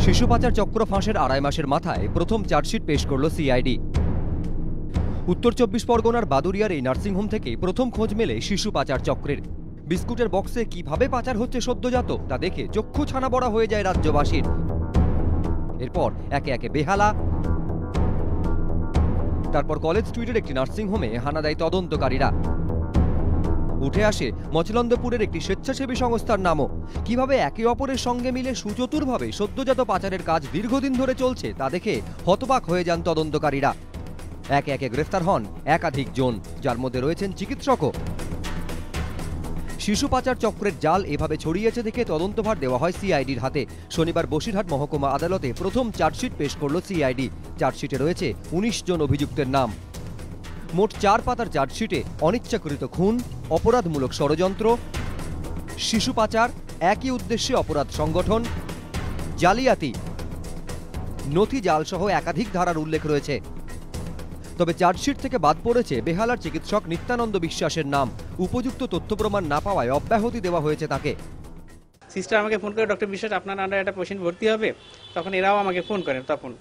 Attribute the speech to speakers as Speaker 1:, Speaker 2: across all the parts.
Speaker 1: শিশু পাচার চক্র ফাঁসের আড়াই মাসের মাথায় প্রথম চার্জশিট পেশ করল সিআইডি। উত্তর 24 পরগনার বাদুরিয়ার এই নার্সিংহোম থেকে প্রথম খোঁজ মেলে শিশু পাচার চক্রের। বিস্কুটের বক্সে কিভাবে পাচার হচ্ছে সদ্যজাত তা দেখে চক্ষু ছানা বড়া হয়ে যায় রাজ্যবাসীর। এরপর একে একে বেহালা, তারপর কলেজ স্ট্রিটের একটি নার্সিংহোমে হানা দেয় তদন্তকারীরা। উঠে আসে মচলন্দপুরের একটি স্বেচ্ছাসেবী সংস্থার নামও। কিভাবে একে অপরের সঙ্গে মিলে সুচতুরভাবে সদ্যজাত পাচারের কাজ দীর্ঘদিন ধরে চলছে তা দেখে হতবাক হয়ে যান তদন্তকারীরা। একে একে গ্রেফতার হন একাধিক জন, যার মধ্যে রয়েছেন চিকিৎসকও। শিশু পাচার চক্রের জাল এভাবে ছড়িয়েছে দেখে তদন্তভার দেওয়া হয় সিআইডির হাতে। শনিবার বসিরহাট মহকুমা আদালতে প্রথম চার্জশিট পেশ করল সিআইডি। চার্জশিটে রয়েছে 19 জন অভিযুক্তের নাম। মোট 4 পাতার চার্জশিটে অনিচ্ছাকৃত খুন, অপরাধমূলক ষড়যন্ত্র, শিশু পাচার, একই উদ্দেশ্যে অপরাধ সংগঠন, জালিয়াতি, নথি জালসহ একাধিক ধারার উল্লেখ রয়েছে। তবে চার্জশিট থেকে বাদ পড়েছে বেহালার চিকিৎসক নিত্যানন্দ বিশ্বাসের নাম। উপযুক্ত তথ্য প্রমাণ না পাওয়ায় অব্যাহতি দেওয়া হয়েছে তাকে।
Speaker 2: সিস্টার আমাকে ফোন করে, ডক্টর বিশ্বাস আপনার আন্ডারে একটা পেশেন্ট ভর্তি হবে। তখন এরাও আমাকে ফোন করেন। তখন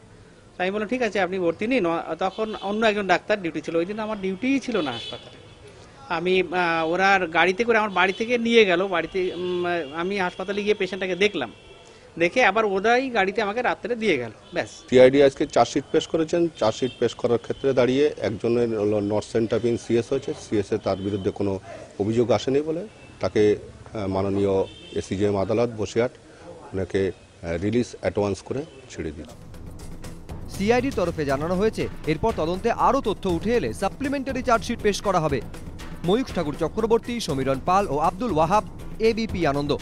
Speaker 2: আমি বললাম ঠিক আছে আপনি ভর্তি নিন। তখন অন্য একজন ডাক্তার ডিউটি ছিল, ওই দিন আমার ডিউটিই ছিল না হাসপাতালে। আমি ওরা গাড়িতে করে আমার বাড়ি থেকে নিয়ে গেল। বাড়িতে আমি হাসপাতালে গিয়ে পেশেন্টটাকে দেখলাম, দেখে আবার ওরাই গাড়িতে আমাকে রাত্রে দিয়ে গেল, ব্যাস।
Speaker 3: সিআইডি আজকে চার্জশিট পেশ করেছেন। চার্জশিট পেশ করার ক্ষেত্রে দাঁড়িয়ে একজনের নর্থ সেন্টার বিন সিএস হয়েছে। সিএসএ তার বিরুদ্ধে কোনো অভিযোগ আসেনি বলে তাকে মাননীয় এসিজেএম আদালত বসিরহাট ওনাকে রিলিজ অ্যাডভান্স করে ছেড়ে দিল।
Speaker 1: সিআইডির তরফে জানানো হয়েছে এরপর তদন্তে আরও তথ্য উঠে এলে সাপ্লিমেন্টারি চার্জশিট পেশ করা হবে। ময়ূখ ঠাকুর চক্রবর্তী, সমীরণ পাল ও আব্দুল ওয়াহাব, এবিপি আনন্দ।